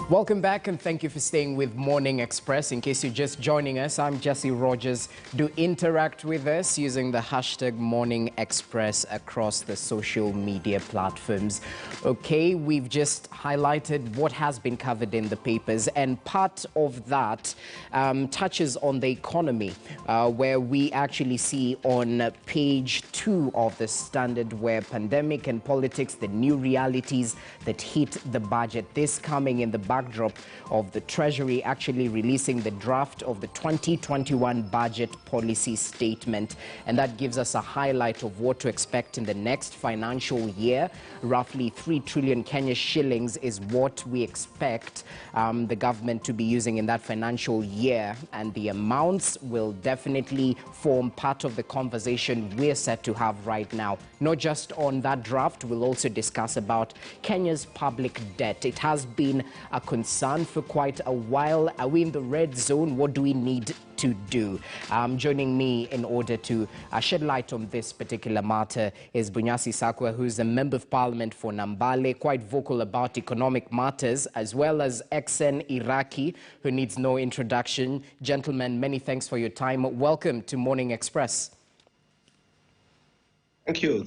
Welcome back and thank you for staying with Morning Express. In case you're just joining us, I'm Jesse Rogers. Do interact with us using the hashtag Morning Express across the social media platforms. Okay, we've just highlighted what has been covered in the papers, and part of that touches on the economy, where we actually see on page 2 of the Standard, where pandemic and politics, the new realities that hit the budget. This coming in the backdrop of the Treasury actually releasing the draft of the 2021 budget policy statement. And that gives us a highlight of what to expect in the next financial year. Roughly 3 trillion Kenya shillings is what we expect the government to be using in that financial year. And the amounts will definitely form part of the conversation we're set to have right now. Not just on that draft, we'll also discuss about Kenya's public debt. It has been a concern for quite a while. Are we in the red zone? What do we need to do? Joining me in order to shed light on this particular matter is Bunyasi Sakwa, who's a Member of Parliament for Nambale, quite vocal about economic matters, as well as Exen Iraki, who needs no introduction. Gentlemen, many thanks for your time. Welcome to Morning Express. Thank you.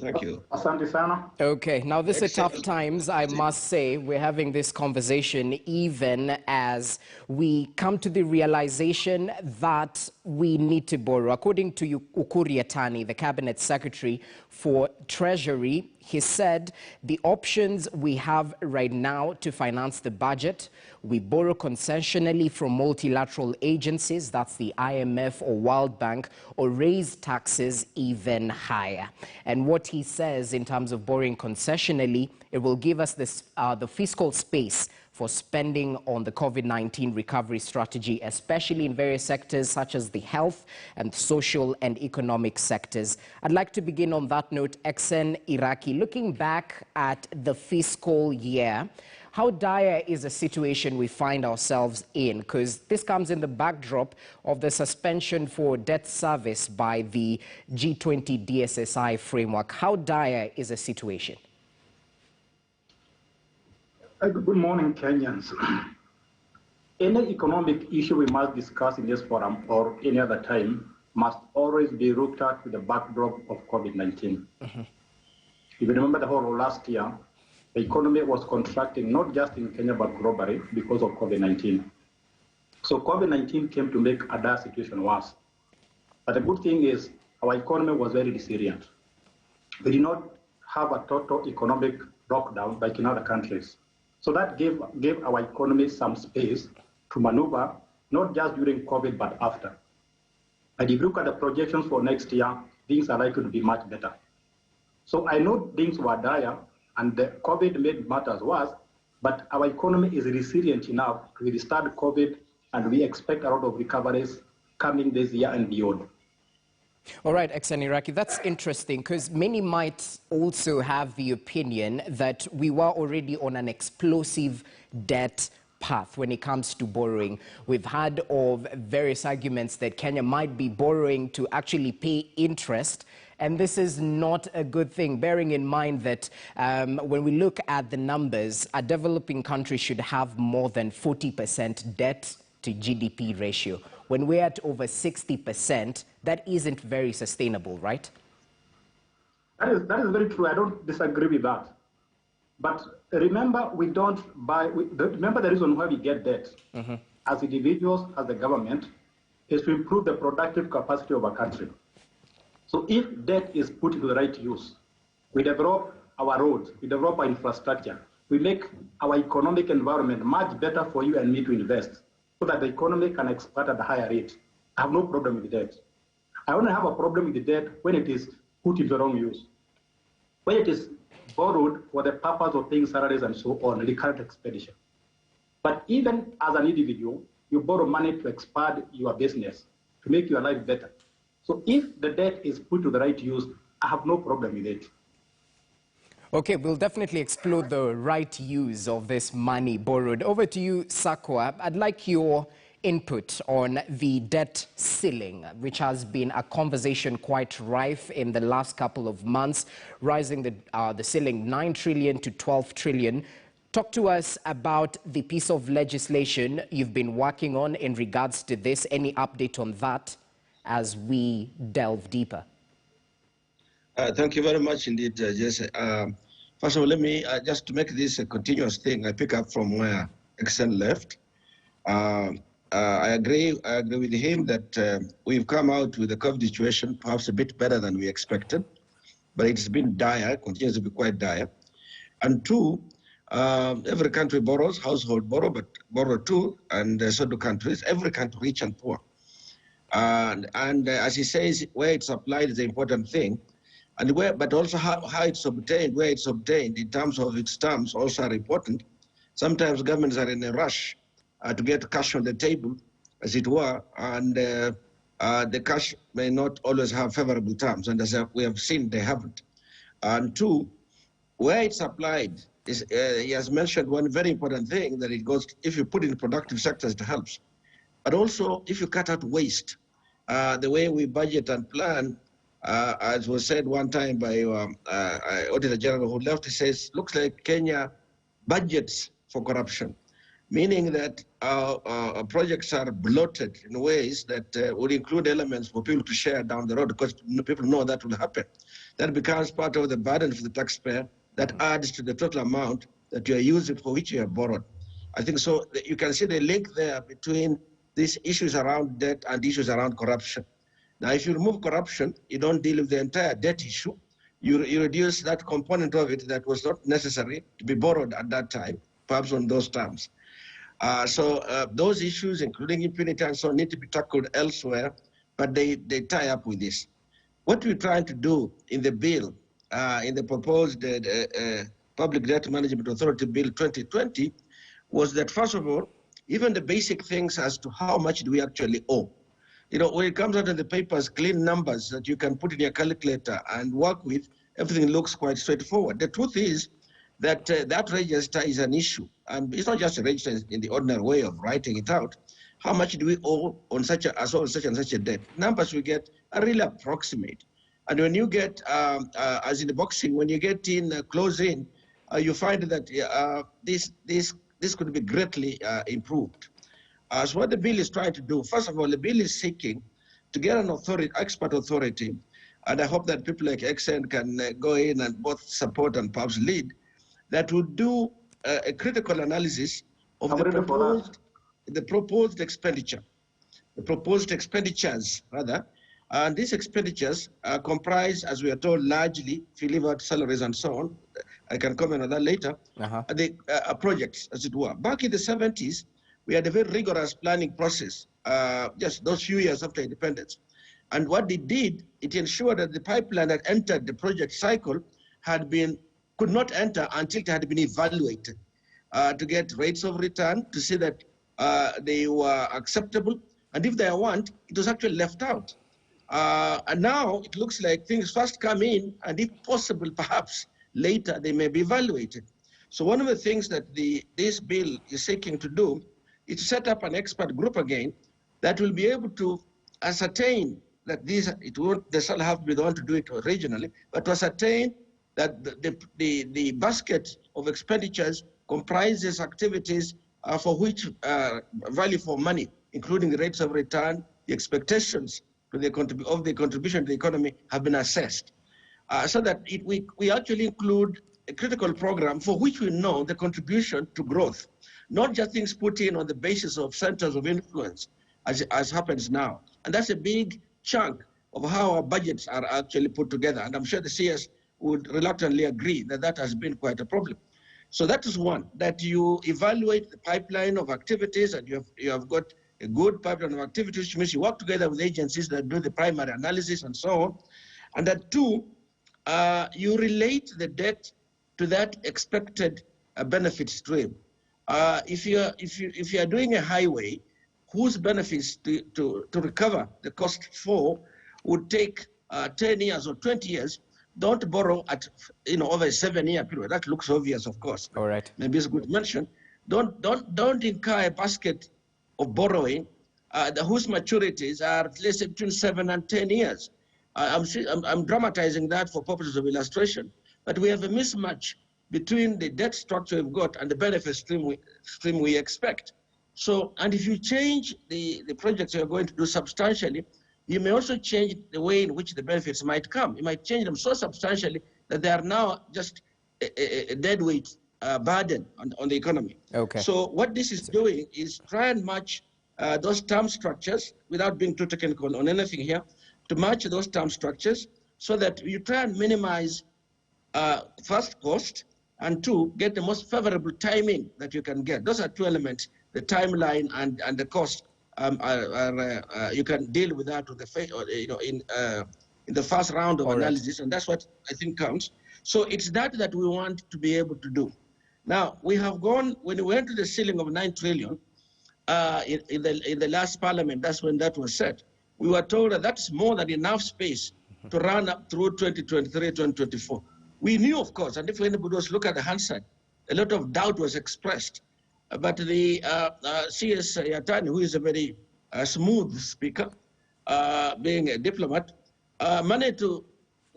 Asante sana. Okay, now this is tough times, I must say. We're having this conversation even as we come to the realization that we need to borrow. According to Ukur Yatani, the Cabinet Secretary for Treasury, he said the options we have right now to finance the budget, we borrow concessionally from multilateral agencies, that's the IMF or World Bank, or raise taxes even higher. And what he says in terms of borrowing concessionally, it will give us this, the fiscal space for spending on the COVID-19 recovery strategy, especially in various sectors such as the health and social and economic sectors. I'd like to begin on that note. Exen Iraki, looking back at the fiscal year, how dire is the situation we find ourselves in? Because this comes in the backdrop of the suspension for debt service by the G20 DSSI framework. How dire is the situation? Good morning, Kenyans. Any economic issue we must discuss in this forum or any other time must always be looked at with the backdrop of COVID-19. If you remember the whole of last year, the economy was contracting not just in Kenya but globally because of COVID-19. So COVID-19 came to make a dire situation worse. But the good thing is our economy was very resilient. We did not have a total economic lockdown like in other countries. So that gave our economy some space to maneuver, not just during COVID, but after. And if you look at the projections for next year, things are likely to be much better. So I know things were dire, and the COVID made matters worse, but our economy is resilient enough to withstand COVID, and we expect a lot of recoveries coming this year and beyond. All right, Exen Iraki, that's interesting because many might also have the opinion that we were already on an explosive debt path when it comes to borrowing. We've had of various arguments that Kenya might be borrowing to actually pay interest, and this is not a good thing, bearing in mind that when we look at the numbers, a developing country should have more than 40% debt to GDP ratio. When we're at over 60%, that isn't very sustainable, right? That is very true. I don't disagree with that. But remember, remember the reason why we get debt as individuals, as the government, is to improve the productive capacity of a country. So if debt is put to the right use, we develop our roads, we develop our infrastructure, we make our economic environment much better for you and me to invest, so that the economy can expand at a higher rate. I have no problem with debt. I only have a problem with the debt when it is put in the wrong use. When it is borrowed for the purpose of paying salaries and so on, recurrent expenditure. But even as an individual, you borrow money to expand your business, to make your life better. So if the debt is put to the right use, I have no problem with it. Okay, we'll definitely explore the right use of this money borrowed. Over to you, Sakwa. I'd like your input on the debt ceiling, which has been a conversation quite rife in the last couple of months, rising the ceiling 9 trillion to 12 trillion. Talk to us about the piece of legislation you've been working on in regards to this. Any update on that as we delve deeper? Thank you very much indeed, Jesse. First of all, let me, just to make this a continuous thing, I pick up from where Exxon left. I agree with him that we've come out with the COVID situation perhaps a bit better than we expected, but it's been dire, continues to be quite dire. And two, every country borrows, household borrow, but borrow too, and so do countries, every country, rich and poor. And as he says, where it's applied is the important thing, and where, but also how it's obtained, where it's obtained in terms of its terms also are important. Sometimes governments are in a rush to get cash on the table, as it were, and the cash may not always have favorable terms, and as we have seen, they haven't. And two, where it's applied, is, he has mentioned one very important thing, that it goes, if you put in productive sectors, it helps. But also, if you cut out waste, the way we budget and plan, as was said one time by Auditor General who left, he says, looks like Kenya budgets for corruption, meaning that our projects are bloated in ways that would include elements for people to share down the road, because people know that will happen. That becomes part of the burden for the taxpayer that adds to the total amount that you are using for which you have borrowed. I think so. You can see the link there between these issues around debt and issues around corruption. Now, if you remove corruption, you don't deal with the entire debt issue. You reduce that component of it that was not necessary to be borrowed at that time, perhaps on those terms. So those issues, including impunity and so on, need to be tackled elsewhere, but they tie up with this. What we're trying to do in the bill, in the proposed Public Debt Management Authority Bill 2020, was that, first of all, even the basic things as to how much do we actually owe. You know, when it comes out of the papers, clean numbers that you can put in your calculator and work with, everything looks quite straightforward. The truth is that that register is an issue. And it's not just a register in the ordinary way of writing it out. How much do we owe on such and such a debt? Numbers we get are really approximate. And when you get, as in the boxing, when you get in close in, you find that this could be greatly improved. So what the bill is trying to do, first of all, the bill is seeking to get an authority, expert authority, and I hope that people like XN can go in and both support and perhaps lead, that would do a critical analysis of the proposed expenditure, the proposed expenditures, rather. And these expenditures comprise, as we are told, largely, if you leave out salaries and so on, I can comment on that later, the projects, as it were. Back in the 70s, we had a very rigorous planning process, just those few years after independence. And what it did, it ensured that the pipeline that entered the project cycle could not enter until it had been evaluated to get rates of return, to see that they were acceptable. And if they weren't, it was actually left out. And now it looks like things first come in, and if possible, perhaps later they may be evaluated. So one of the things that this bill is seeking to do is to set up an expert group again that will be able to ascertain that they shall have to be the one to do it regionally, but to ascertain that the basket of expenditures comprises activities for which value for money, including the rates of return, the expectations of the contribution to the economy have been assessed, so that we actually include a critical program for which we know the contribution to growth, not just things put in on the basis of centers of influence, as happens now. And that's a big chunk of how our budgets are actually put together. And I'm sure the CS would reluctantly agree that that has been quite a problem. So that is one, that you evaluate the pipeline of activities, and you have got a good pipeline of activities, which means you work together with agencies that do the primary analysis and so on. And that two, you relate the debt to that expected benefit stream. If you are doing a highway whose benefits to recover the cost for would take 10 years or 20 years, don't borrow at over a 7-year period. That looks obvious, of course. All right. Maybe it's good to mention. Don't incur a basket of borrowing whose maturities are, let's say, between 7 and 10 years. I'm dramatizing that for purposes of illustration, but we have a mismatch between the debt structure we've got and the benefit stream we expect. So, and if you change the projects you're going to do substantially, you may also change the way in which the benefits might come. You might change them so substantially that they are now just a deadweight burden on the economy. Okay. So what this is doing is try and match those term structures without being too technical on anything here, to match those term structures so that you try and minimize first cost, and two, get the most favorable timing that you can get. Those are two elements, the timeline and the cost. You can deal with that with the in the first round of analysis, and that's what I think counts. So it's that we want to be able to do. Now, we have gone, when we went to the ceiling of 9 trillion in the last parliament, that's when that was set. We were told that that's more than enough space to run up through 2023, 2024. We knew, of course, and if anybody was look at the Hansard, a lot of doubt was expressed. But the CS attorney, who is a very smooth speaker, being a diplomat, managed to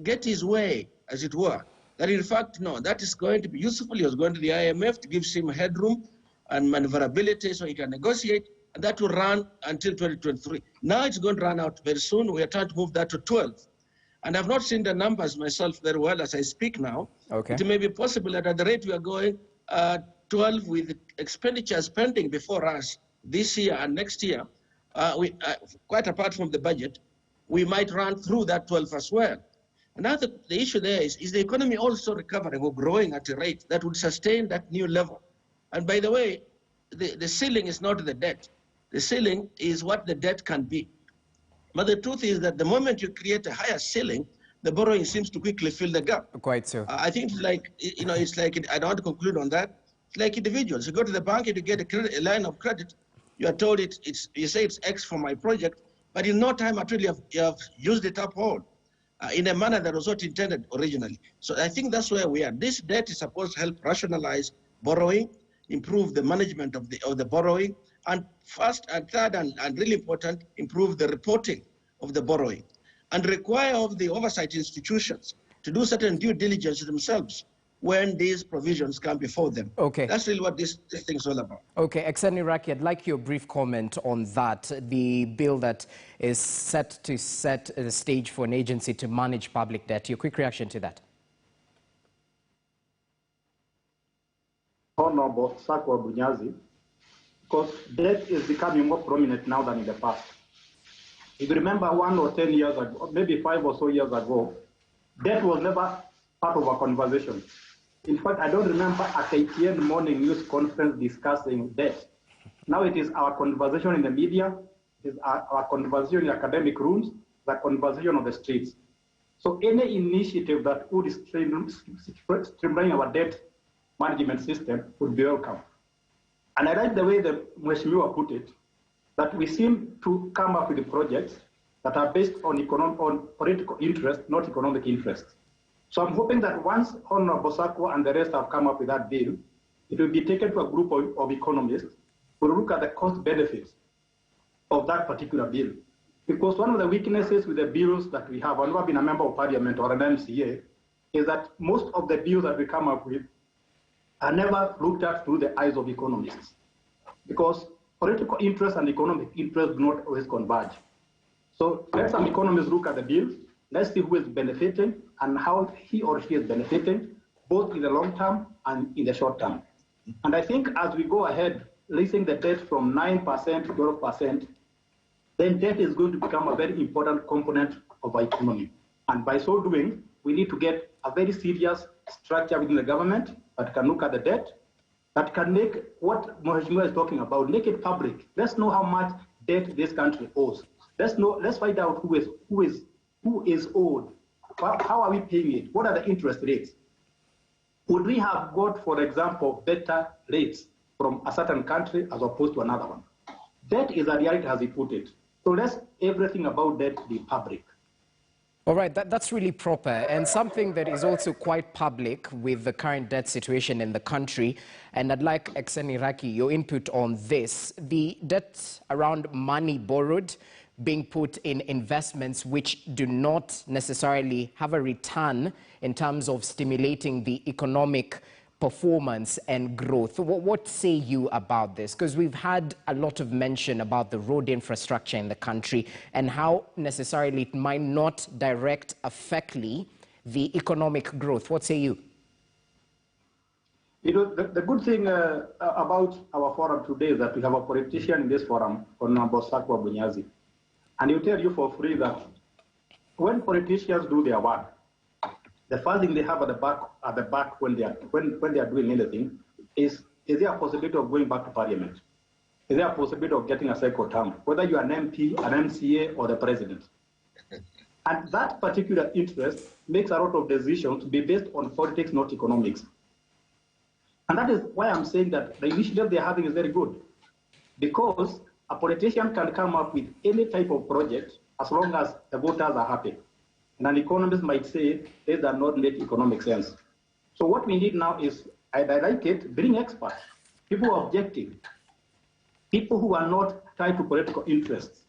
get his way, as it were, that in fact, no, that is going to be useful. He was going to the IMF to give him headroom and maneuverability so he can negotiate, and that will run until 2023. Now it's going to run out very soon. We are trying to move that to 12. And I've not seen the numbers myself very well as I speak now. Okay. It may be possible that at the rate we are going, 12 with expenditure spending before us this year and next year, quite apart from the budget, we might run through that 12 as well. And now the issue there is the economy also recovering or growing at a rate that would sustain that new level? And by the way, the ceiling is not the debt. The ceiling is what the debt can be. But the truth is that the moment you create a higher ceiling, the borrowing seems to quickly fill the gap. Quite so. I think it's like, it's like, I don't want to conclude on that. It's like individuals. You go to the bank and you get a line of credit. You are told you say it's X for my project, but in no time at all you have used it up all in a manner that was not intended originally. So I think that's where we are. This debt is supposed to help rationalize borrowing, improve the management of the borrowing, and first and third and really important, improve the reporting of the borrowing, and require of the oversight institutions to do certain due diligence themselves when these provisions come before them. Okay. That's really what this thing is all about. Okay, Exeni Raki, I'd like your brief comment on that, the bill that is set to set the stage for an agency to manage public debt. Your quick reaction to that. Honorable Sakwa Bunyazi, because debt is becoming more prominent now than in the past. If you remember 1 or 10 years ago, maybe 5 or so years ago, debt was never part of our conversation. In fact, I don't remember a KTN morning news conference discussing debt. Now it is our conversation in the media, it is our conversation in academic rooms, the conversation on the streets. So any initiative that would streamline our debt management system would be welcome. And I like the way the Mheshimiwa put it, that we seem to come up with projects that are based on political interest, not economic interest. So I'm hoping that once Honorable Sakwa and the rest have come up with that bill, it will be taken to a group of economists who will look at the cost benefits of that particular bill. Because one of the weaknesses with the bills that we have, I've never been a member of parliament or an MCA, is that most of the bills that we come up with are never looked at through the eyes of economists. Because political interest and economic interest do not always converge. So let some economists look at the bills. Let's see who is benefiting and how he or she is benefiting, both in the long term and in the short term. And I think as we go ahead, raising the debt from 9% to 12%, then debt is going to become a very important component of our economy. And by so doing, we need to get a very serious structure within the government that can look at the debt, that can make what Mheshimiwa is talking about, make it public. Let's know how much debt this country owes. Let's find out who is owed. How are we paying it? What are the interest rates? Would we have got, for example, better rates from a certain country as opposed to another one? Debt is a reality as he put it. So let's everything about debt be public. All right, that's really proper, and something that is also quite public with the current debt situation in the country. And I'd like, Exeni Raki, your input on this. The debt around money borrowed being put in investments which do not necessarily have a return in terms of stimulating the economic performance and growth. What say you about this? Because we've had a lot of mention about the road infrastructure in the country and how necessarily it might not direct effectively the economic growth. What say you? You know, the good thing about our forum today is that we have a politician in this forum, Mombasa Road, and he'll tell you for free that when politicians do their work, the first thing they have at the back when they are doing anything is there a possibility of going back to parliament? Is there a possibility of getting a second term, whether you are an MP, an MCA, or the president? And that particular interest makes a lot of decisions be based on politics, not economics. And that is why I'm saying that the initiative they're having is very good, because a politician can come up with any type of project as long as the voters are happy. And an economist might say these are not make economic sense. So what we need now is, I like it, bring experts, people who are objective, people who are not tied to political interests.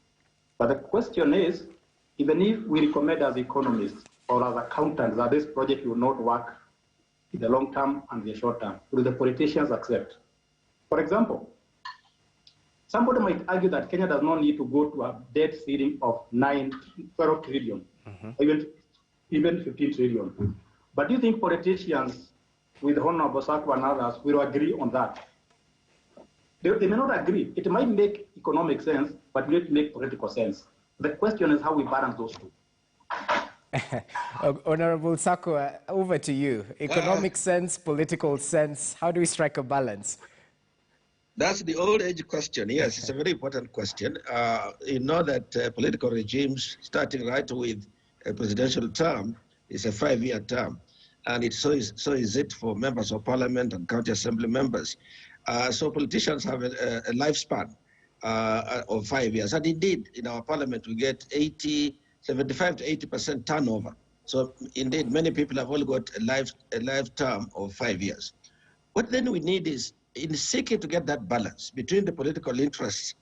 But the question is, even if we recommend as economists or as accountants that this project will not work in the long term and the short term, will the politicians accept? For example, somebody might argue that Kenya does not need to go to a debt ceiling of 12 trillion, even 15 trillion. But do you think politicians with Honorable Sako and others will agree on that? They may not agree. It might make economic sense, but will it make political sense? The question is how we balance those two. Honorable Sako, over to you. Economic sense, political sense, how do we strike a balance? That's the old age question. Yes, it's a very important question. You know that political regimes, starting right with a presidential term, is a 5-year term. And so is it for members of parliament and county assembly members. So politicians have a lifespan of 5 years. And indeed, in our parliament, we get 75 to 80% turnover. So indeed, many people have only got a life term of 5 years. What then we need is, in seeking to get that balance between the political interests,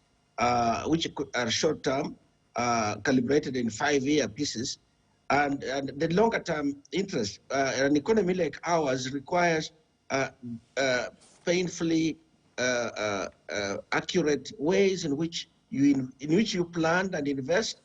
which are short-term, calibrated in 5-year pieces, and the longer-term interest. An economy like ours requires painfully accurate ways in which you plan and invest.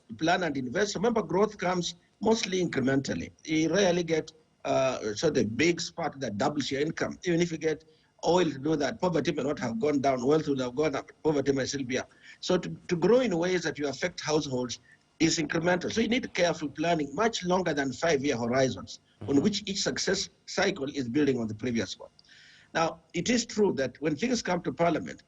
Remember, growth comes mostly incrementally. You rarely get the big spot that doubles your income. Even if you get oil to do that, poverty may not have gone down, wealth would have gone up, poverty may still be up. So to grow in ways that you affect households is incremental. So you need careful planning, much longer than 5-year horizons, on which each success cycle is building on the previous one. Now, it is true that when things come to parliament,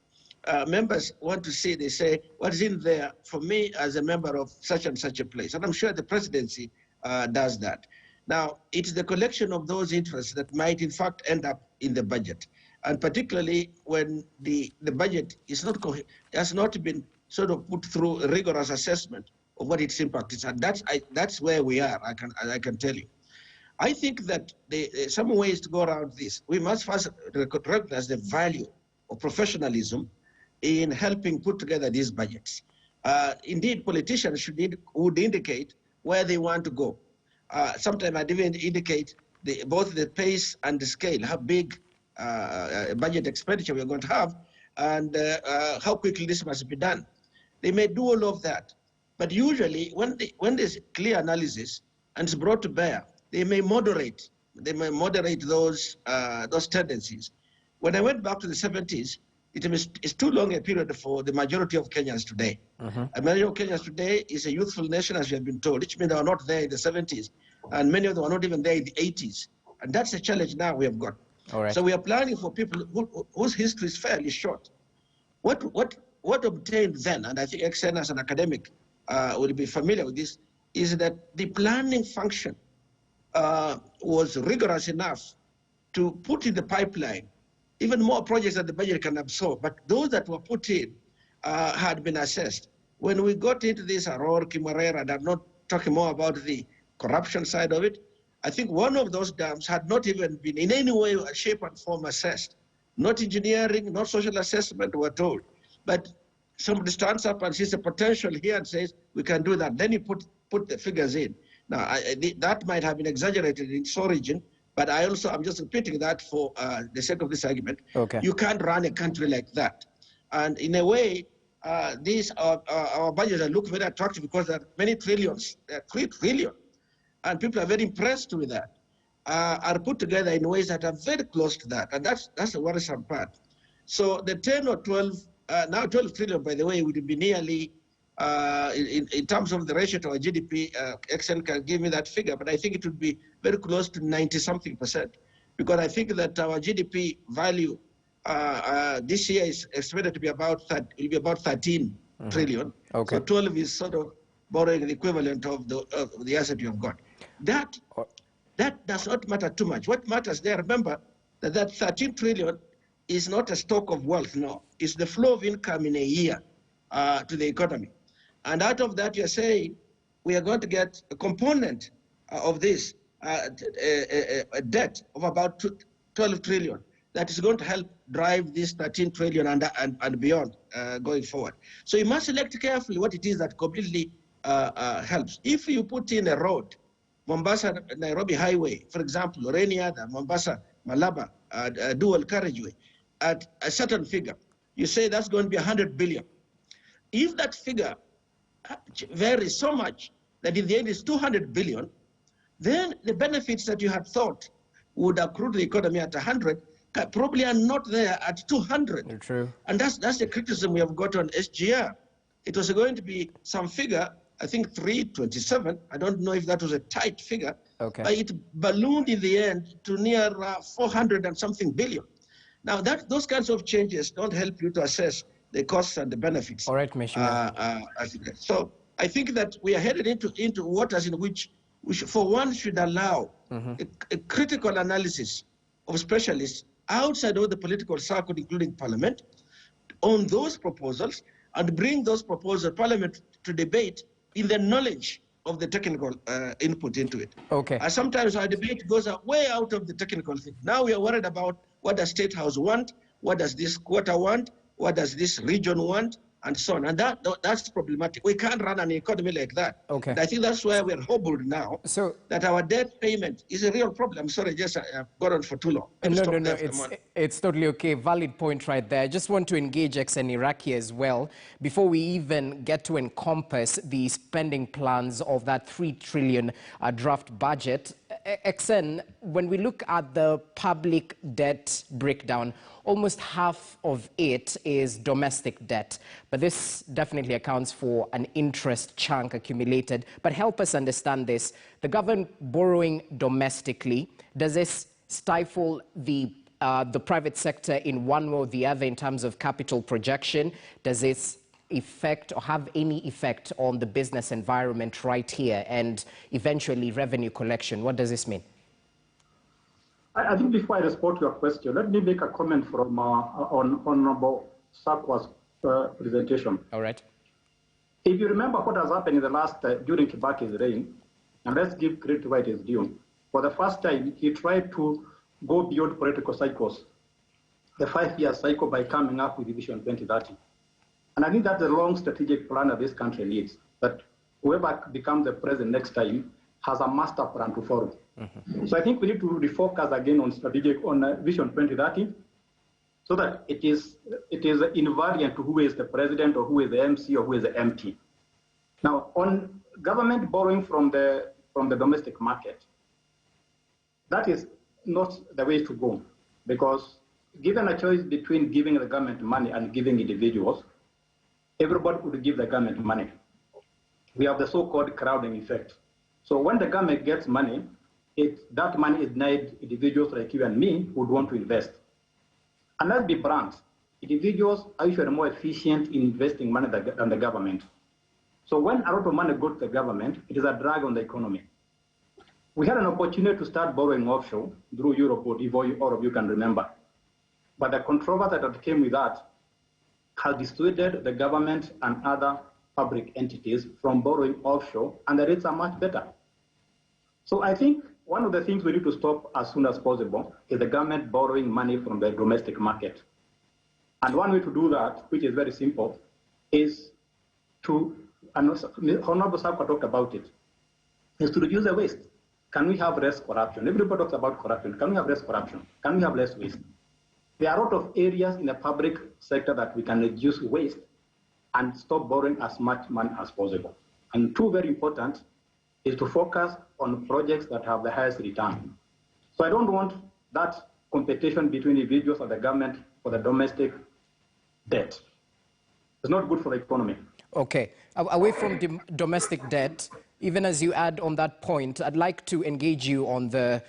members want to see, they say, what is in there for me as a member of such and such a place? And I'm sure the presidency does that. Now, it's the collection of those interests that might, in fact, end up in the budget. And particularly when the budget has not been sort of put through a rigorous assessment of what its impact is. And that's where we are, I can tell you. I think that some ways to go around this. We must first recognize the value of professionalism in helping put together these budgets. Indeed, politicians would indicate where they want to go. Sometimes I'd even indicate both the pace and the scale, how big budget expenditure we're going to have, and how quickly this must be done. They may do all of that, but usually when there's clear analysis and it's brought to bear, they may moderate those tendencies. When I went back to the 70s, it's too long a period for the majority of Kenyans today. A majority of Kenyans today is a youthful nation, as we have been told, which means they were not there in the 70s, and many of them are not even there in the 80s. And that's a challenge now we have got. All right. So we are planning for people whose history is fairly short. What obtained then, and I think XN as an academic will be familiar with this, is that the planning function was rigorous enough to put in the pipeline even more projects that the budget can absorb. But those that were put in had been assessed. When we got into this Aror, Kimarera, and I'm not talking more about the corruption side of it, I think one of those dams had not even been in any way, shape, and form assessed. Not engineering, not social assessment, we're told. But somebody stands up and sees the potential here and says, we can do that. Then you put the figures in. Now, that might have been exaggerated in its origin, But I'm just repeating that for the sake of this argument. Okay. You can't run a country like that. And in a way, our budgets look very attractive because there are many trillions, there are 3 trillion. And people are very impressed with that, are put together in ways that are very close to that. And that's the worrisome part. So the 10 or 12, now 12 trillion, by the way, would be nearly, in terms of the ratio to our GDP, Excel can give me that figure, but I think it would be very close to 90-something%. Because I think that our GDP value this year is expected to be about 13 trillion. Okay. So 12 is sort of borrowing the equivalent of the asset you have got. That does not matter too much. What matters there, remember, that 13 trillion is not a stock of wealth, no. It's the flow of income in a year to the economy. And out of that, you're saying we are going to get a component of this, a debt of about 12 trillion that is going to help drive this 13 trillion and beyond going forward. So you must select carefully what it is that completely helps. If you put in a road, Mombasa-Nairobi highway, for example, or any other, Mombasa-Malaba dual carriageway, at a certain figure, you say that's going to be 100 billion. If that figure varies so much that in the end is 200 billion, then the benefits that you had thought would accrue to the economy at 100 probably are not there at 200. True. And that's the criticism we have got on SGR. It was going to be some figure, I think 327. I don't know if that was a tight figure. Okay. But it ballooned in the end to near 400 and something billion. Now, those kinds of changes don't help you to assess the costs and the benefits. All right, Commissioner. So I think that we are headed into waters in which we should, for one, should allow a critical analysis of specialists outside of the political circle, including Parliament, on those proposals and bring those proposals Parliament to debate in the knowledge of the technical input into it. Okay. Sometimes our debate goes way out of the technical thing. Now we are worried about what does State House want, what does this quarter want, what does this region want, and so on. And that's problematic. We can't run an economy like that. Okay. And I think that's where we're hobbled now, so that our debt payment is a real problem. Sorry, just I've gone on for too long. No, it's totally okay. Valid point right there. I just want to engage Exen Iraqi as well before we even get to encompass the spending plans of that 3 trillion draft budget. Exen, when we look at the public debt breakdown, almost half of it is domestic debt. But this definitely accounts for an interest chunk accumulated. But help us understand this. The government borrowing domestically, does this stifle the private sector in one way or the other in terms of capital projection? Does this affect or have any effect on the business environment right here and eventually revenue collection? What does this mean? I think before I respond to your question, let me make a comment from on Honorable Sakwa's presentation. All right. If you remember what has happened in the last, during Kibaki's reign, and let's give credit to what is due, for the first time, he tried to go beyond political cycles, the 5-year cycle, by coming up with Vision 2030. And I think that's the long strategic plan that this country needs, that whoever becomes the president next time has a master plan to follow. So I think we need to refocus again on Vision 2030, so that it is invariant to who is the president or who is the MC or who is the MP. Now, on government borrowing from the domestic market, that is not the way to go, because given a choice between giving the government money and giving individuals, everybody would give the government money. We have the so-called crowding effect. So when the government gets money, that money is denied individuals like you and me who would want to invest. And let's be blunt, individuals are usually more efficient in investing money than the government. So when a lot of money goes to the government, it is a drag on the economy. We had an opportunity to start borrowing offshore through Europol, if all of you can remember. But the controversy that came with that has dissuaded the government and other public entities from borrowing offshore, and the rates are much better. So I think one of the things we need to stop as soon as possible is the government borrowing money from the domestic market. And one way to do that, which is very simple, is to, and Honorable Sakwa talked about it, is to reduce the waste. can we have less corruption? Everybody talks about corruption. Can we have less corruption? Can we have less waste? There are a lot of areas in the public sector that we can reduce waste and stop borrowing as much money as possible. And two, very important, is to focus on projects that have the highest return. So I don't want that competition between individuals and the government for the domestic debt. It's not good for the economy. Okay. Away from domestic debt, even as you add on that point, I'd like to engage you on the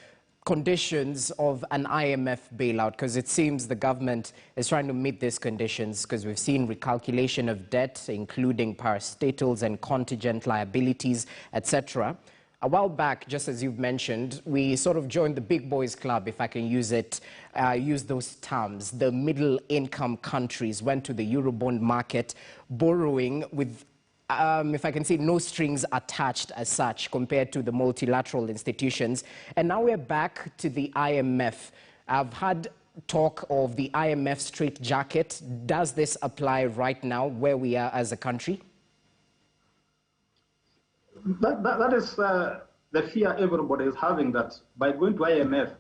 conditions of an IMF bailout, because it seems the government is trying to meet these conditions, because we've seen recalculation of debt, including parastatals and contingent liabilities, etc. A while back, just as you've mentioned, we sort of joined the big boys club, if I can use those terms. The middle income countries went to the Eurobond market, borrowing with if I can say, no strings attached as such compared to the multilateral institutions. And now we're back to the IMF. I've had talk of the IMF straitjacket. Does this apply right now where we are as a country? That is the fear everybody is having, that by going to IMF,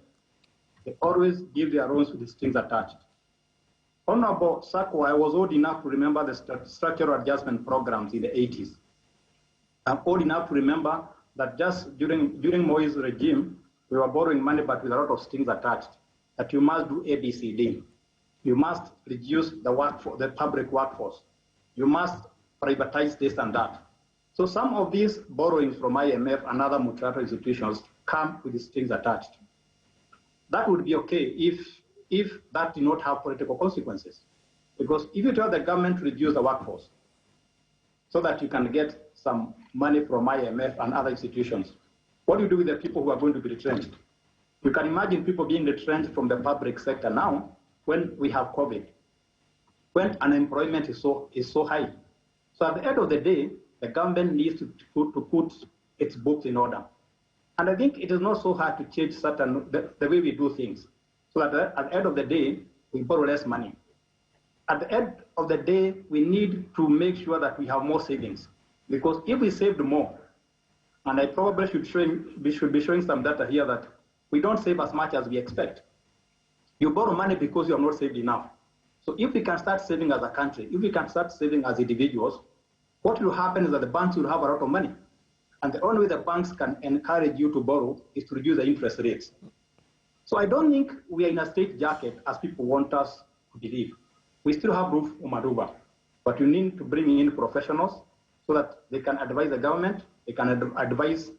they always give their loans with the strings attached. Honorable Sako, I was old enough to remember the structural adjustment programs in the 80s. I'm old enough to remember that just during Moi's regime, we were borrowing money but with a lot of strings attached, that you must do ABCD. You must reduce the public workforce. You must privatize this and that. So some of these borrowings from IMF and other multilateral institutions come with the strings attached. That would be okay if that did not have political consequences. Because if you tell the government to reduce the workforce so that you can get some money from IMF and other institutions, what do you do with the people who are going to be retrenched? You can imagine people being retrenched from the public sector now when we have COVID, when unemployment is so high. So at the end of the day, the government needs to put its books in order. And I think it is not so hard to change the way we do things. So that at the end of the day, we borrow less money. At the end of the day, we need to make sure that we have more savings. Because if we saved more, and I probably should be showing some data here that we don't save as much as we expect. You borrow money because you have not saved enough. So if we can start saving as a country, if we can start saving as individuals, what will happen is that the banks will have a lot of money. And the only way the banks can encourage you to borrow is to reduce the interest rates. So I don't think we are in a straitjacket as people want us to believe. We still have room for maneuver, but you need to bring in professionals so that they can advise the government, they can advise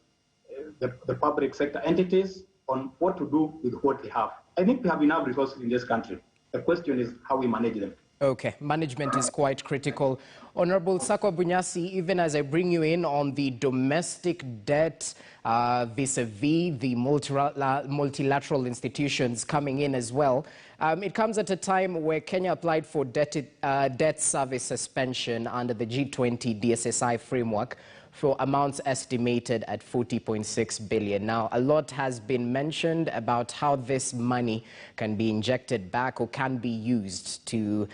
the public sector entities on what to do with what they have. I think we have enough resources in this country. The question is how we manage them. Okay, management is quite critical. Honorable Sako Bunyasi, even as I bring you in on the domestic debt vis-a-vis the multilateral institutions coming in as well, it comes at a time where Kenya applied for debt service suspension under the G20 DSSI framework for amounts estimated at 40.6 billion. Now, a lot has been mentioned about how this money can be injected back or can be used to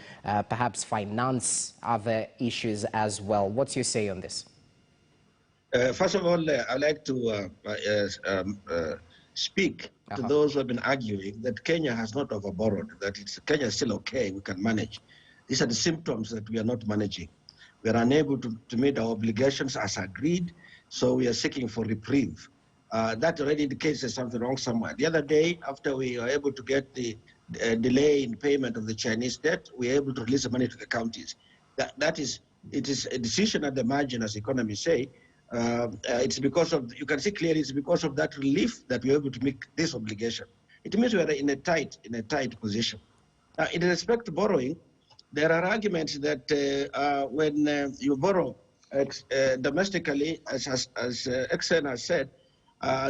perhaps finance other issues as well. What's your say on this? First of all, I'd like to speak to those who have been arguing that Kenya has not overborrowed, that Kenya is still okay, we can manage. These are the symptoms that we are not managing. We are unable to meet our obligations as agreed, so we are seeking for reprieve. That already indicates there's something wrong somewhere. The other day, after we were able to get the delay in payment of the Chinese debt, we were able to release the money to the counties. It is a decision at the margin, as economists say. It's because of, you can see clearly, it's because of that relief that we are able to make this obligation. It means we are in a tight position. In respect to borrowing, there are arguments that when you borrow domestically, as XN has said,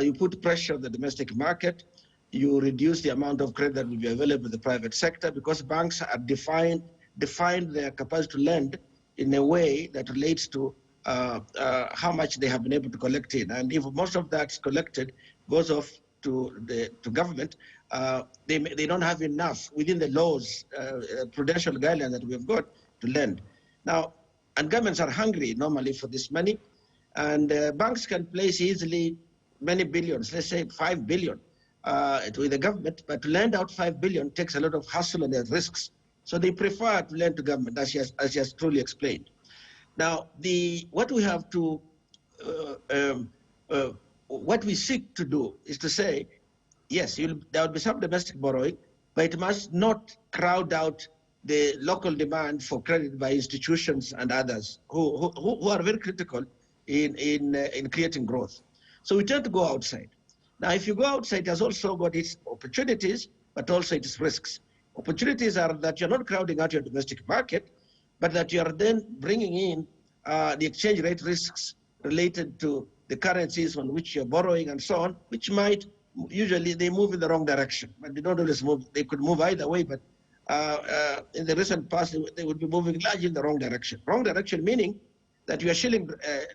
you put pressure on the domestic market, you reduce the amount of credit that will be available in the private sector because banks are defined their capacity to lend in a way that relates to how much they have been able to collect in. And if most of that's collected goes off to government, they don't have enough within the laws, prudential guidelines that we've got to lend. Now, and governments are hungry normally for this money, and banks can place easily many billions, let's say 5 billion to the government, but to lend out 5 billion takes a lot of hassle and there's risks. So they prefer to lend to government, as she has truly explained. Now, what we have to, what we seek to do is to say, yes, there will be some domestic borrowing, but it must not crowd out the local demand for credit by institutions and others who are very critical in creating growth. So we tend to go outside. Now, if you go outside, it has also got its opportunities, but also its risks. Opportunities are that you're not crowding out your domestic market, but that you are then bringing in the exchange rate risks related to the currencies on which you're borrowing and so on, which might, usually they move in the wrong direction, but they don't always move. They could move either way, but in the recent past, they would be moving largely in the wrong direction. Wrong direction meaning that your shilling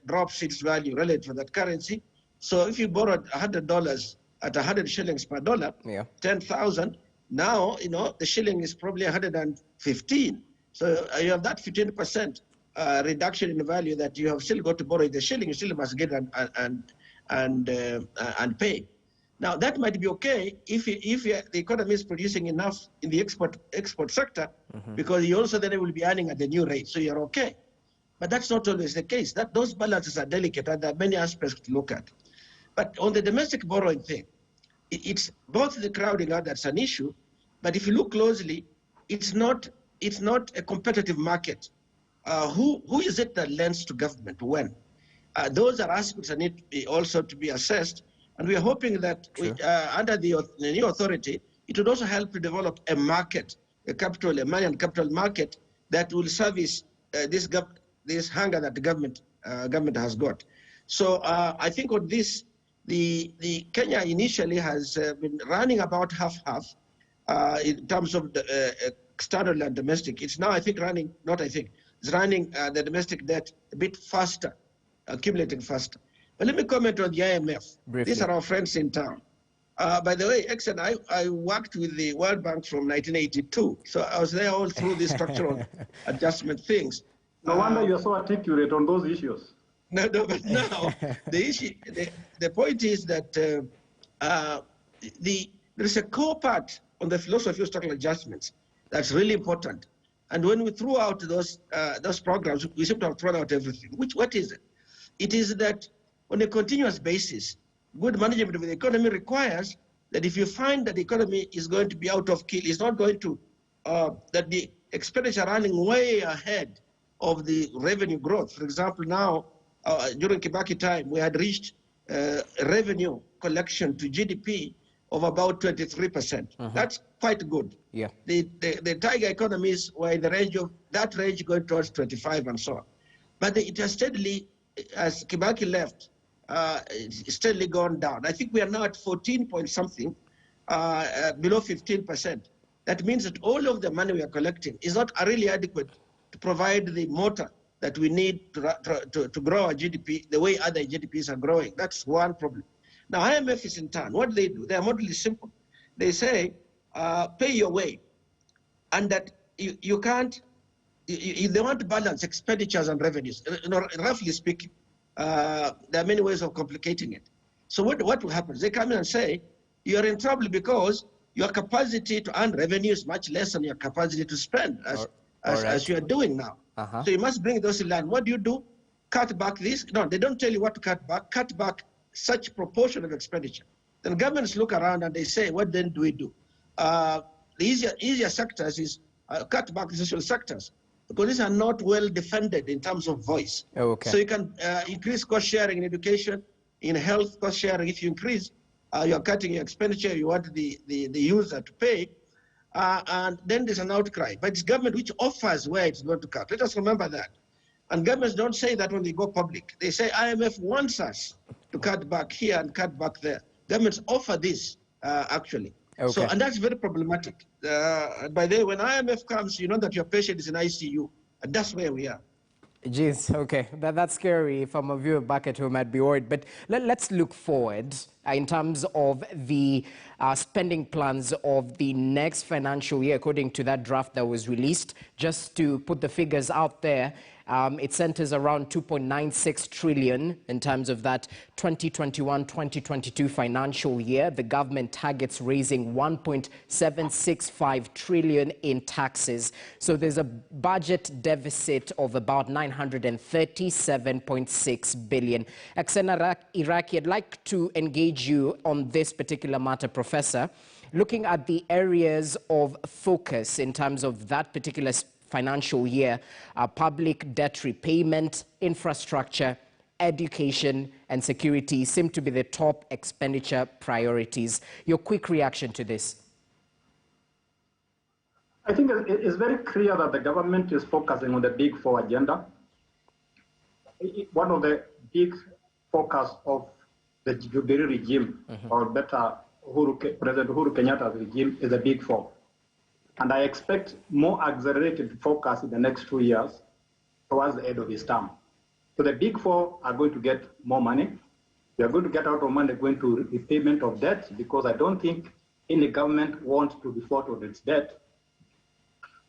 drops its value relative to that currency. So if you borrowed $100 at 100 shillings per dollar, 10,000, now, the shilling is probably 115. So you have that 15% reduction in the value that you have still got to borrow the shilling. You still must get and pay. Now that might be okay if the economy is producing enough in the export sector, because you also then will be earning at the new rate, so you're okay. But that's not always the case. Those balances are delicate, and there are many aspects to look at. But on the domestic borrowing thing, it's both the crowding out that's an issue, but if you look closely, it's not a competitive market. Who is it that lends to government when? Those are aspects that need also to be assessed, and we are hoping that under the new authority, it would also help to develop a market, a money and capital market that will service this hunger that the government has got. So I think on this, the Kenya initially has been running about half-half in terms of the external and domestic. It's now, I think, running, not I think, it's running the domestic debt a bit faster, accumulating faster. But let me comment on the IMF. Briefly. These are our friends in town. By the way, I worked with the World Bank from 1982, so I was there all through these structural adjustment things. No wonder you're so articulate on those issues. No, but now the point is that there is a core part on the philosophy of structural adjustments that's really important. And when we threw out those programs, we seem to have thrown out everything. What is it? It is that on a continuous basis, good management of the economy requires that if you find that the economy is going to be out of kill, it's not going to, that the expenditure running way ahead of the revenue growth. For example, now, during Kibaki time, we had reached revenue collection to GDP of about 23%. That's quite good. Yeah. The tiger economies were in the range of that range going towards 25 and so on. But it has steadily, as Kibaki left, it's steadily gone down. I think we are now at 14 point something, below 15%. That means that all of the money we are collecting is not really adequate to provide the motor that we need to grow our GDP the way other GDPs are growing. That's one problem. Now, IMF is in turn. What do? Their model is simple. They say, pay your way, and that you can't, they want to balance expenditures and revenues. Roughly speaking, there are many ways of complicating it. So what will happen? They come in and say, you're in trouble because your capacity to earn revenue is much less than your capacity to spend, as you are doing now. So you must bring those in line. What do? Cut back this? No, they don't tell you what to cut back. Cut back such proportion of expenditure. Then governments look around and they say, what then do we do? The easier sectors is cut back the social sectors, because these are not well defended in terms of voice. So you can increase cost sharing in education, in health cost sharing. If you increase, you're cutting your expenditure, you want the user to pay, and then there's an outcry. But it's government which offers where it's going to cut. Let us remember that. And governments don't say that when they go public. They say IMF wants us to cut back here and cut back there. Governments offer this, actually. So, and that's very problematic. By the way, when IMF comes, you know that your patient is in ICU. And that's where we are. Jeez, okay. That's scary. If I'm a viewer back at home, I'd be worried. But let's look forward. in terms of the spending plans of the next financial year, according to that draft that was released. Just to put the figures out there, it centers around 2.96 trillion in terms of that 2021-2022 financial year. The government targets raising 1.765 trillion in taxes. So there's a budget deficit of about 937.6 billion. Exena Iraqi, I'd like to engage you on this particular matter, Professor. Looking at the areas of focus in terms of that particular financial year, public debt repayment, infrastructure, education and security seem to be the top expenditure priorities. Your quick reaction to this? I think it's very clear that the government is focusing on the Big Four agenda. One of the big focus of the Judiciary regime, or better, President Uhuru Kenyatta's regime, is the Big Four. And I expect more accelerated focus in the next 2 years towards the end of his term. So the Big Four are going to get more money. They are going to get out of money going to repayment of debt, because I don't think any government wants to default on its debt.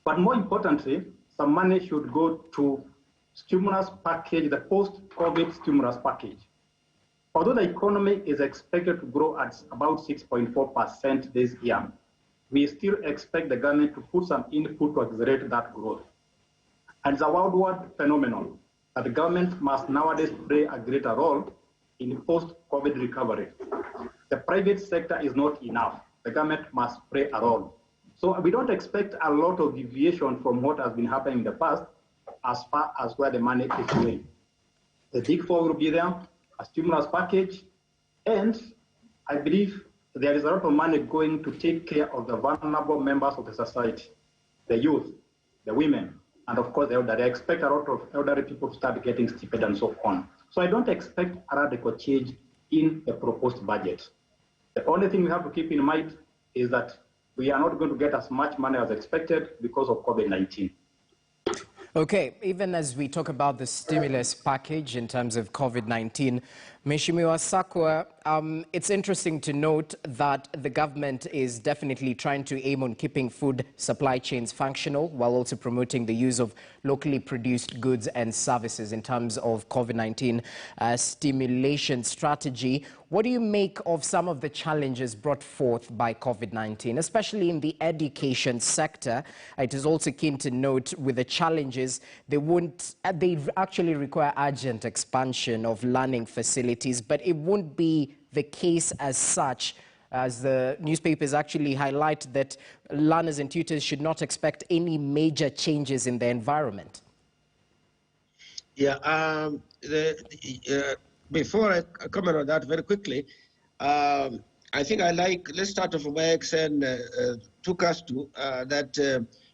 But more importantly, some money should go to stimulus package, the post-COVID stimulus package. Although the economy is expected to grow at about 6.4% this year, we still expect the government to put some input to accelerate that growth. And it's a worldwide phenomenon that the government must nowadays play a greater role in post-COVID recovery. The private sector is not enough. The government must play a role. So we don't expect a lot of deviation from what has been happening in the past as far as where the money is going. The Big Four will be there, a stimulus package, and I believe there is a lot of money going to take care of the vulnerable members of the society, the youth, the women, and of course the elderly. I expect a lot of elderly people to start getting stipend and so on. So I don't expect a radical change in the proposed budget. The only thing we have to keep in mind is that we are not going to get as much money as expected because of COVID-19. Okay, even as we talk about the stimulus package in terms of COVID-19, Mheshimiwa Sakwa, it's interesting to note that the government is definitely trying to aim on keeping food supply chains functional while also promoting the use of locally produced goods and services in terms of COVID-19 stimulation strategy. What do you make of some of the challenges brought forth by COVID-19, especially in the education sector? It is also keen to note with the challenges, they actually require urgent expansion of learning facilities, but it won't be the case as such, as the newspapers actually highlight that learners and tutors should not expect any major changes in their environment. Yeah, before I comment on that very quickly, I think let's start off where XN took us to, that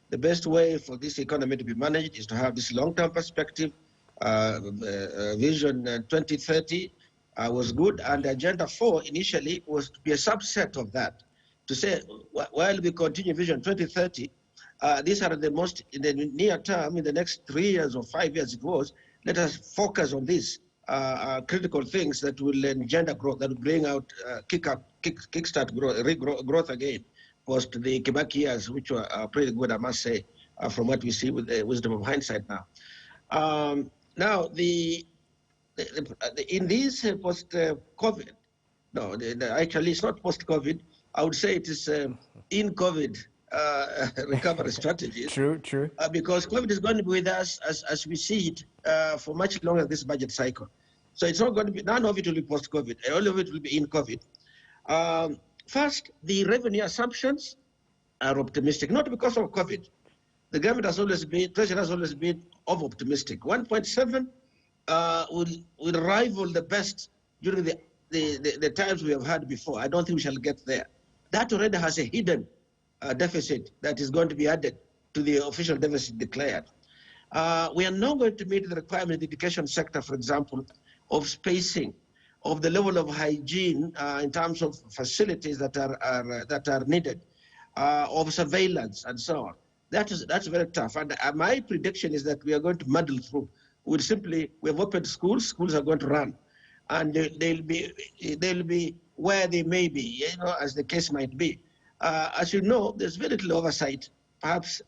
the best way for this economy to be managed is to have this long-term perspective. Vision 2030 was good, and Agenda 4 initially was to be a subset of that, to say, while we continue Vision 2030, these are the most, in the near term, in the next 3 years or 5 years it was, let us focus on these critical things that will engender growth, that will bring out, kickstart growth again, post the Kibaki years, which were pretty good, I must say, from what we see with the wisdom of hindsight now. Now, in this post-COVID, no, actually it's not post-COVID, I would say it is in COVID recovery strategies. True. Because COVID is going to be with us as we see it for much longer this budget cycle. So it's not going to be, none of it will be post-COVID, all of it will be in COVID. First, the revenue assumptions are optimistic, not because of COVID. The government has always been, Treasury has always been over-optimistic. 1.7 will rival the best during the times we have had before. I don't think we shall get there. That already has a hidden deficit that is going to be added to the official deficit declared. We are not going to meet the requirement in the education sector, for example, of spacing, of the level of hygiene in terms of facilities that are needed, of surveillance and so on. That's very tough. And my prediction is that we are going to muddle through. We have opened schools are going to run. and they'll be where they may be, you know, as the case might be. As you know, there's very little oversight, perhaps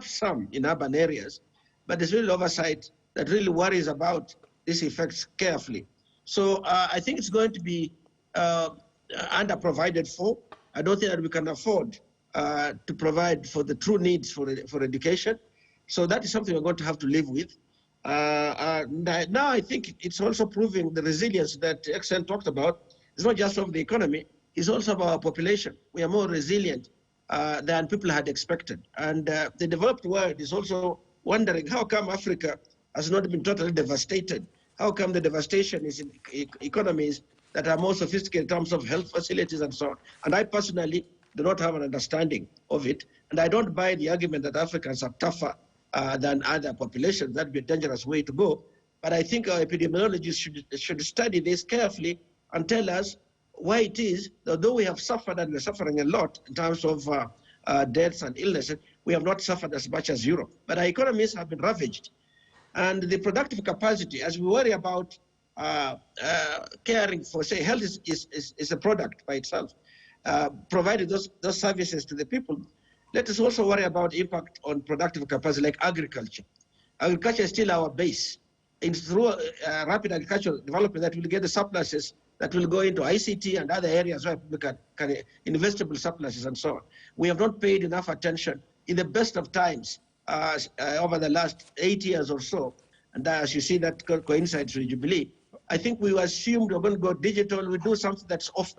some in urban areas, but there's really oversight that really worries about these effects carefully. So I think it's going to be under-provided for. I don't think that we can afford to provide for the true needs for education. So that is something we're going to have to live with. Now I think it's also proving the resilience that XN talked about. It's not just of the economy, it's also of our population. We are more resilient than people had expected. And the developed world is also wondering, how come Africa has not been totally devastated? How come the devastation is in economies that are more sophisticated in terms of health facilities and so on? And I personally do not have an understanding of it. And I don't buy the argument that Africans are tougher than other populations. That would be a dangerous way to go. But I think our epidemiologists should study this carefully and tell us why it is, although we have suffered and we're suffering a lot in terms of deaths and illnesses, we have not suffered as much as Europe. But our economies have been ravaged. And the productive capacity, as we worry about caring for, say, health is a product by itself, providing those services to the people, let us also worry about impact on productive capacity like agriculture. Agriculture is still our base. It's through rapid agricultural development that we'll get the surpluses that will go into ICT and other areas where we can investable surpluses and so on. We have not paid enough attention in the best of times over the last 8 years or so. And as you see, that coincides with Jubilee. I think we assumed we're going to go digital, we do something that's off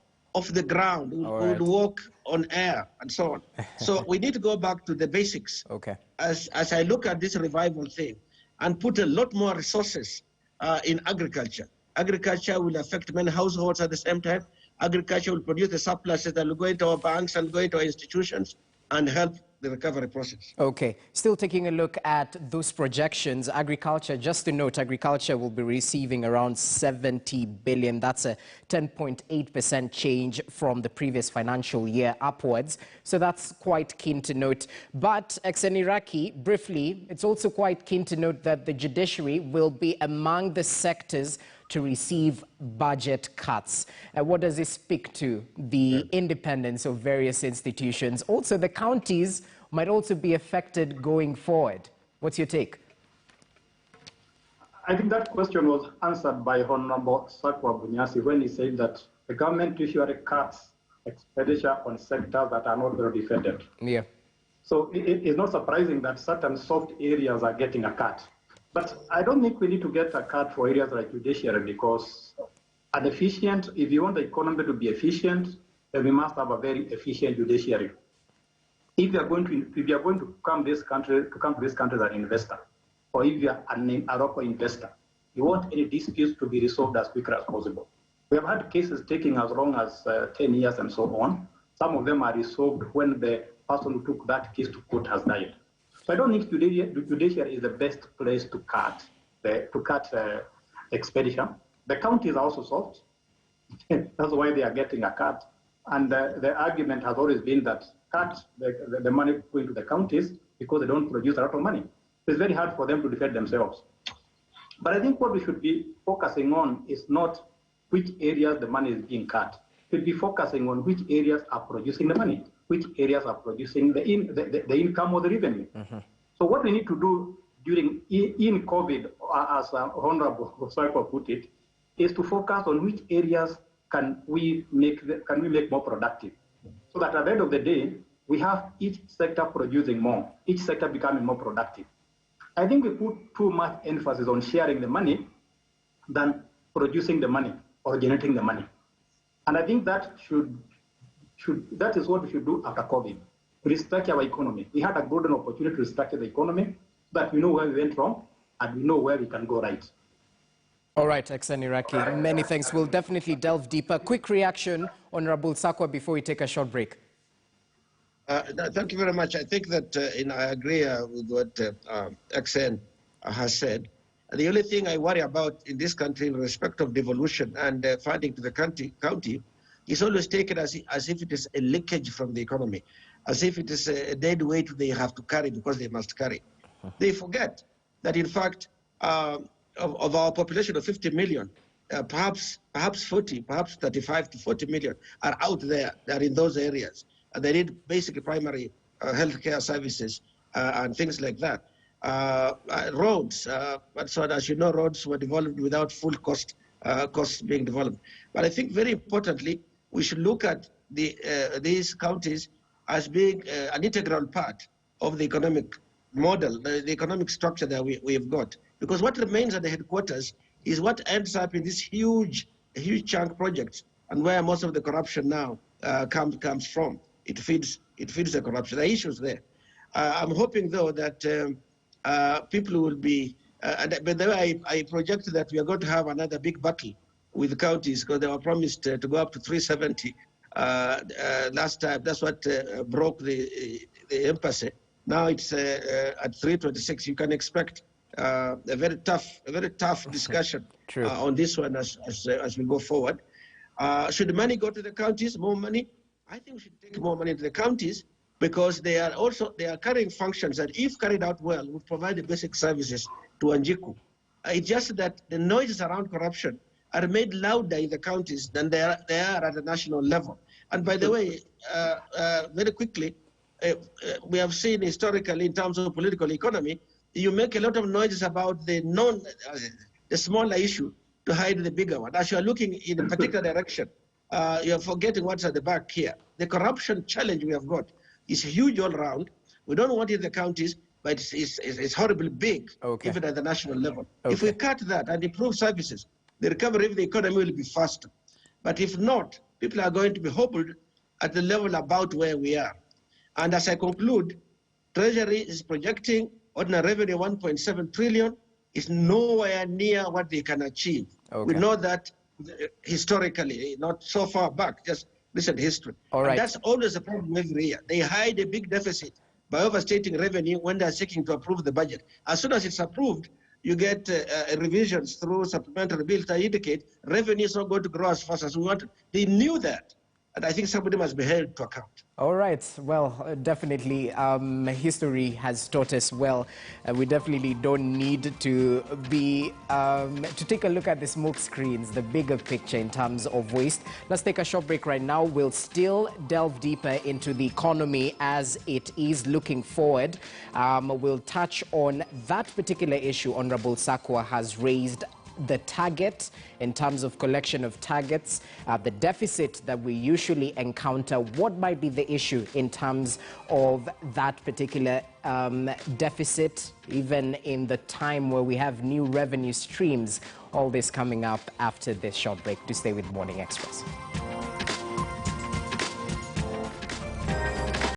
the ground, we would walk on air and so on. So we need to go back to the basics. Okay. As I look at this revival thing and put a lot more resources in agriculture. Agriculture will affect many households at the same time. Agriculture will produce the surpluses that will go into our banks and go into our institutions and help the recovery process. Okay, still taking a look at those projections, agriculture, just to note, agriculture will be receiving around 70 billion. That's a 10.8% change from the previous financial year upwards. So that's quite keen to note. But Iraqi, briefly, it's also quite keen to note that the judiciary will be among the sectors to receive budget cuts. What does this speak to? The independence of various institutions. Also, the counties might also be affected going forward. What's your take? I think that question was answered by Honorable Sakwa Bunyasi when he said that the government usually cuts expenditure on sectors that are not well defended. Yeah. So it is not surprising that certain soft areas are getting a cut. But I don't think we need to get a cut for areas like judiciary, because if you want the economy to be efficient, then we must have a very efficient judiciary. If you are going to come to this country as an investor, or if you are a local investor, you want any disputes to be resolved as quickly as possible. We have had cases taking as long as 10 years and so on. Some of them are resolved when the person who took that case to court has died. So I don't think judiciary is the best place to cut expenditure. The counties are also soft. That's why they are getting a cut. And the argument has always been that cut the money going to the counties because they don't produce a lot of money. So it's very hard for them to defend themselves. But I think what we should be focusing on is not which areas the money is being cut. We should be focusing on which areas are producing the money, which areas are producing the income or the revenue. Mm-hmm. So what we need to do in COVID, as Honorable Oversight put it, is to focus on which areas can we make more productive, so that at the end of the day, we have each sector producing more, each sector becoming more productive. I think we put too much emphasis on sharing the money than producing the money or generating the money. And I think that that is what we should do after COVID. Restructure our economy. We had a golden opportunity to restructure the economy, but we know where we went wrong and we know where we can go right. All right, Iraqi, many thanks. We'll definitely delve deeper. Quick reaction, Honorable Sakwa, before we take a short break. Thank you very much. I think that I agree with what XN has said. The only thing I worry about in this country in respect of devolution and funding to the county is always taken as if it is a leakage from the economy, as if it is a dead weight they have to carry because they must carry. They forget that, in fact, of our population of 50 million, perhaps 40, perhaps 35 to 40 million are out there. They're in those areas. They need basic primary healthcare services and things like that. Roads, so as you know, roads were developed without full costs being developed. But I think very importantly, we should look at these counties as being an integral part of the economic model, the economic structure that we've got. Because what remains at the headquarters is what ends up in this huge chunk projects, and where most of the corruption now comes from. It feeds the corruption. There are issues there. I'm hoping, though, that people will be. By the way, I project that we are going to have another big battle with the counties, because they were promised to go up to 370 last time. That's what broke the impasse. Now it's at 326. You can expect a very tough discussion on this one as we go forward. Should money go to the counties? More money? I think we should take more money to the counties, because they are carrying functions that, if carried out well, would provide the basic services to Anjiku. It's just that the noises around corruption are made louder in the counties than they are at the national level. And by the way, very quickly, we have seen historically, in terms of political economy, you make a lot of noises about the smaller issue to hide the bigger one. As you are looking in a particular direction, you're forgetting what's at the back here. The corruption challenge we have got is huge all around. We don't want it in the counties, but it's horribly big, even at the national level. If we cut that and improve services, the recovery of the economy will be faster. But if not, people are going to be hobbled at the level about where we are. And as I conclude, Treasury is projecting ordinary revenue 1.7 trillion. Is nowhere near what they can achieve. We know that historically, not so far back, just recent history. And that's always a problem every year. They hide a big deficit by overstating revenue when they're seeking to approve the budget. As soon as it's approved, you get revisions through supplementary bills that indicate revenue is not going to grow as fast as we want. They knew that, and I think somebody must be held to account. All right. Well, definitely, history has taught us well. We definitely don't need to be to take a look at the smoke screens, the bigger picture in terms of waste. Let's take a short break right now. We'll still delve deeper into the economy as it is looking forward. We'll touch on that particular issue Honorable Sakwa has raised, the target in terms of collection of targets, the deficit that we usually encounter. What might be the issue in terms of that particular deficit, even in the time where we have new revenue streams? All this coming up after this short break. Do stay with Morning Express.